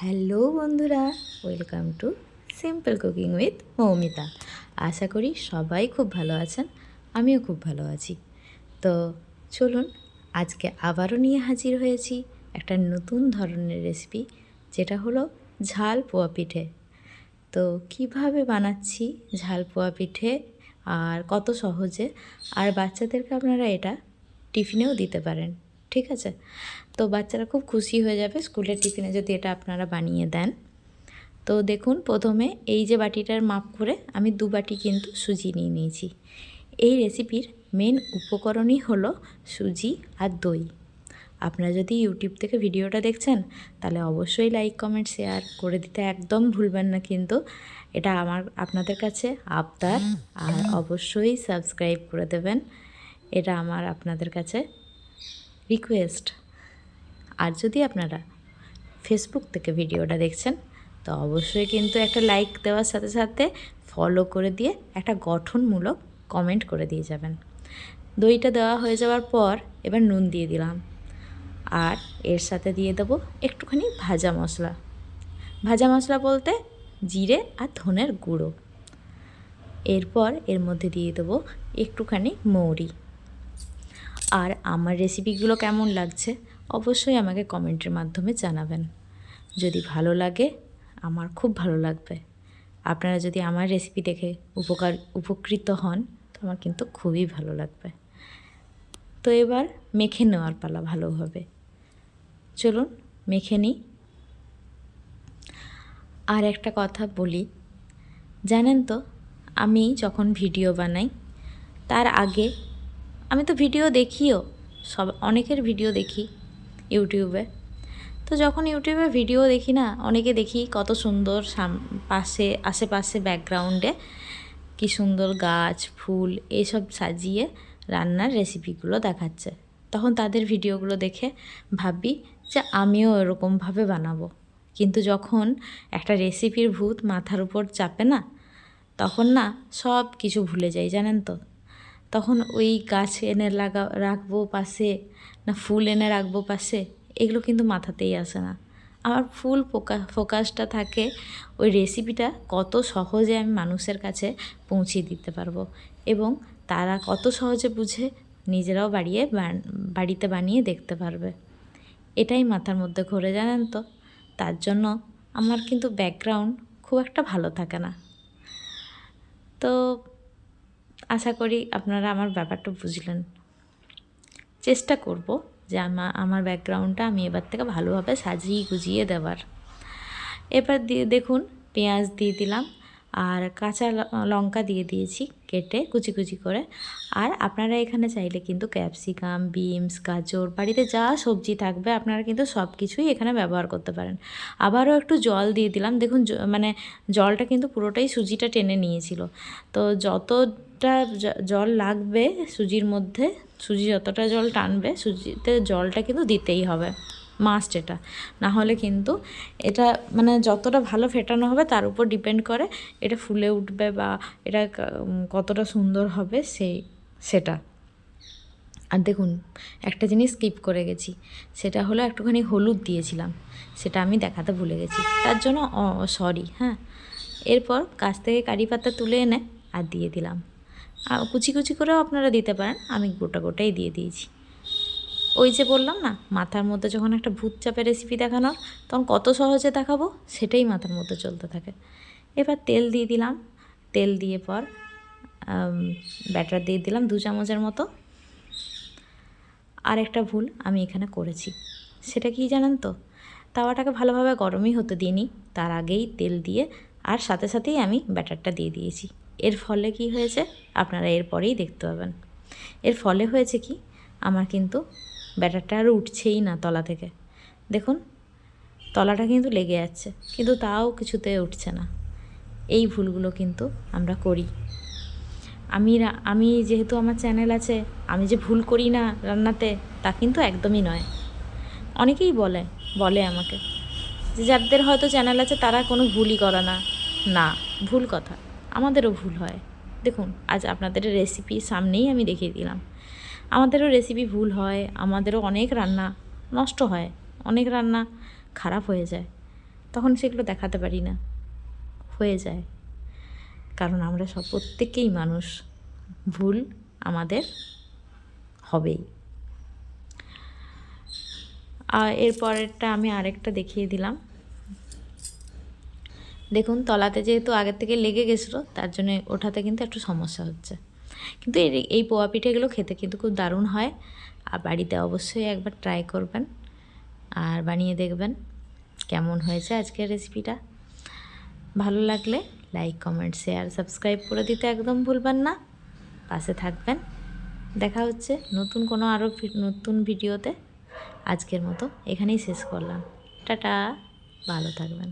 Hello বন্ধুরা, welcome to simple cooking with Moumita. আশা করি সবাই খুব ভালো আছেন, আমিও খুব ভালো আছি। তো চলুন, আজকে আবারও নিয়ে হাজির হয়েছি একটা নতুন ধরনের রেসিপি, যেটা হলো ঝাল পোয়া পিঠে। তো কিভাবে বানাচ্ছি ঝাল পোয়া পিঠে আর কত সহজে, আর বাচ্চাদেরকে আপনারা এটা টিফিনেও দিতে পারেন, ঠিক আছে? তো বাচ্চারা খুব খুশি হয়ে যাবে স্কুলের টিফিনে যদি এটা আপনারা বানিয়ে দেন। তো দেখুন, প্রথমে এই যে বাটিটার মাপ করে আমি 2 বাটি কিন্তু সুজি নিয়ে নিয়েছি। এই রেসিপির মেন উপকরণই হলো সুজি আর দই। আপনারা যদি ইউটিউব থেকে ভিডিওটা দেখছেন তাহলে অবশ্যই লাইক কমেন্ট শেয়ার করে দিতে একদম ভুলবেন না, কিন্তু এটা আপনাদের কাছে আবদার। আর অবশ্যই সাবস্ক্রাইব করে দেবেন, এটা আমার আপনাদের কাছে রিকোয়েস্ট। আর যদি আপনারা ফেসবুক থেকে ভিডিওটা দেখছেন তো অবশ্যই কিন্তু একটা লাইক দেওয়ার সাথে সাথে ফলো করে দিয়ে একটা গঠনমূলক কমেন্ট করে দিয়ে যাবেন। দইটা দেওয়া হয়ে যাওয়ার পর এবার নুন দিয়ে দিলাম, আর এর সাথে দিয়ে দেবো একটুখানি ভাজা মশলা। ভাজা মশলা বলতে জিরে আর ধনের গুঁড়ো। এরপর এর মধ্যে দিয়ে দেবো একটুখানি মৌরি। আর আমার রেসিপিগুলো কেমন লাগছে অবশ্যই আমাকে কমেন্টের মাধ্যমে জানাবেন। যদি ভালো লাগে আমার খুব ভালো লাগবে। আপনারা যদি আমার রেসিপি দেখে উপকৃত হন তো আমার কিন্তু খুবই ভালো লাগবে। তো এবার মেখে নেওয়ার পালা ভালোভাবে। চলুন মেখে নিই। আর একটা কথা বলি, জানেন তো, আমি যখন ভিডিও বানাই তার আগে আমি তো ভিডিও দেখিও, অনেকের ভিডিও দেখি ইউটিউবে। তো যখন ইউটিউবে ভিডিও দেখি না, অনেকে দেখি কত সুন্দর আশেপাশে ব্যাকগ্রাউন্ডে কি সুন্দর গাছ ফুল এইসব সাজিয়ে রান্নার রেসিপিগুলো দেখাচ্ছে। তখন তাদের ভিডিওগুলো দেখে ভাবি যে আমিও এরকমভাবে বানাবো। কিন্তু যখন একটা রেসিপির ভূত মাথার উপর চাপে না, তখন না সব কিছু ভুলে যাই, জানেন তো। তখন ওই গাছ এনে রাখবো পাশে, না ফুল এনে রাখবো পাশে, এগুলো কিন্তু মাথাতেই আসে না। আমার ফুল ফোকাসটা থাকে ওই রেসিপিটা কত সহজে আমি মানুষের কাছে পৌঁছে দিতে পারবো, এবং তারা কত সহজে বুঝে নিজেরাও বাড়িতে বানিয়ে দেখতে পারবে। এটাই মাথার মধ্যে ঘোরে, জানেন তো। তার জন্য আমার কিন্তু ব্যাকগ্রাউন্ড খুব একটা ভালো থাকে না। তো আশা করি আপনারা আমার ব্যাপারটা বুঝলেন। চেষ্টা করব যে আমার ব্যাকগ্রাউন্ডটা আমি এবার থেকে ভালোভাবে সাজিয়ে গুজিয়ে দেওয়ার। এবার দেখুন পেঁয়াজ দিয়ে দিলাম, আর কাঁচা লঙ্কা দিয়ে দিয়েছি কেটে কুচি কুচি করে। আর আপনারা এখানে চাইলে কিন্তু ক্যাপসিকাম, বিনস, গাজর, বাড়িতে যা সবজি থাকবে আপনারা কিন্তু সব কিছুই এখানে ব্যবহার করতে পারেন। আবারও একটু জল দিয়ে দিলাম। দেখুন মানে জলটা কিন্তু পুরোটাই সুজিটা টেনে নিয়েছিল। তো যতটা জল লাগবে সুজির মধ্যে, সুজি যতটা জল টানবে সুজিতে জলটা কিন্তু দিতেই হবে, মাস্ট এটা। না হলে কিন্তু এটা মানে যতটা ভালো ফেটানো হবে তার উপর ডিপেন্ড করে এটা ফুলে উঠবে বা এটা কতটা সুন্দর হবে সেটা। আর দেখুন একটা জিনিস স্কিপ করে গেছি, সেটা হলো একটুখানি হলুদ দিয়েছিলাম, সেটা আমি দেখাতে ভুলে গেছি, তার জন্য সরি। হ্যাঁ, এরপর গাছ থেকে কারি পাতা তুলে এনে আর দিয়ে দিলাম। কুচি কুচি করেও আপনারা দিতে পারেন, আমি গোটাই দিয়ে দিয়েছি। ওই যে বললাম না, মাথার মধ্যে যখন একটা ভূত চাপে রেসিপি দেখানোর, তখন কত সহজে দেখাবো সেটাই মাথার মধ্যে চলতে থাকে। এবার তেল দিয়ে দিলাম, তেল দিয়ে পর ব্যাটার দিয়ে দিলাম 2 চামচের মতো। আর একটা ভুল আমি এখানে করেছি, সেটা কি জানেন তো, তাওয়াটাকে ভালোভাবে গরমই হতে দিইনি, তার আগেই তেল দিয়ে আর সাথে সাথেই আমি ব্যাটারটা দিয়ে দিয়েছি। এর ফলে কি হয়েছে আপনারা এরপরেই দেখতে পাবেন। এর ফলে হয়েছে কি, আমার কিন্তু ব্যাটারটা আর উঠছেই না তলা থেকে। দেখুন তলাটা কিন্তু লেগে যাচ্ছে, কিন্তু তাও কিছুতে উঠছে না। এই ভুলগুলো কিন্তু আমরা করি। আমি যেহেতু আমার চ্যানেল আছে, আমি যে ভুল করি না রান্নাতে তা কিন্তু একদমই নয়। অনেকেই বলে আমাকে যে যাদের হয়তো চ্যানেল আছে তারা কোনো ভুলই করে না। না, ভুল কথা, আমাদেরও ভুল হয়। দেখুন আজ আপনাদের রেসিপি সামনেই আমি দেখিয়ে দিলাম, আমাদেরও রেসিপি ভুল হয়, আমাদেরও অনেক রান্না নষ্ট হয়, অনেক রান্না খারাপ হয়ে যায়। তখন সেগুলো দেখাতে পারি না, হয়ে যায়। কারণ আমরা প্রত্যেকেই মানুষ, ভুল আমাদের হবেই। আর এরপরেরটা আমি আরেকটা দেখিয়ে দিলাম। দেখুন তলাতে যেহেতু আগের থেকে লেগে গেছিলো, তার জন্য ওঠাতে কিন্তু একটু সমস্যা হচ্ছে। কিন্তু এই পোয়া পিঠেগুলো খেতে কিন্তু খুব দারুণ হয়। আর বাড়িতে অবশ্যই একবার ট্রাই করবেন আর বানিয়ে দেখবেন কেমন হয়েছে আজকের রেসিপিটা। ভালো লাগলে লাইক, কমেন্ট, শেয়ার, সাবস্ক্রাইব করে দিতে একদম ভুলবেন না। পাশে থাকবেন। দেখা হচ্ছে আরও নতুন ভিডিওতে। আজকের মতো এখানেই শেষ করলাম। টাটা, ভালো থাকবেন।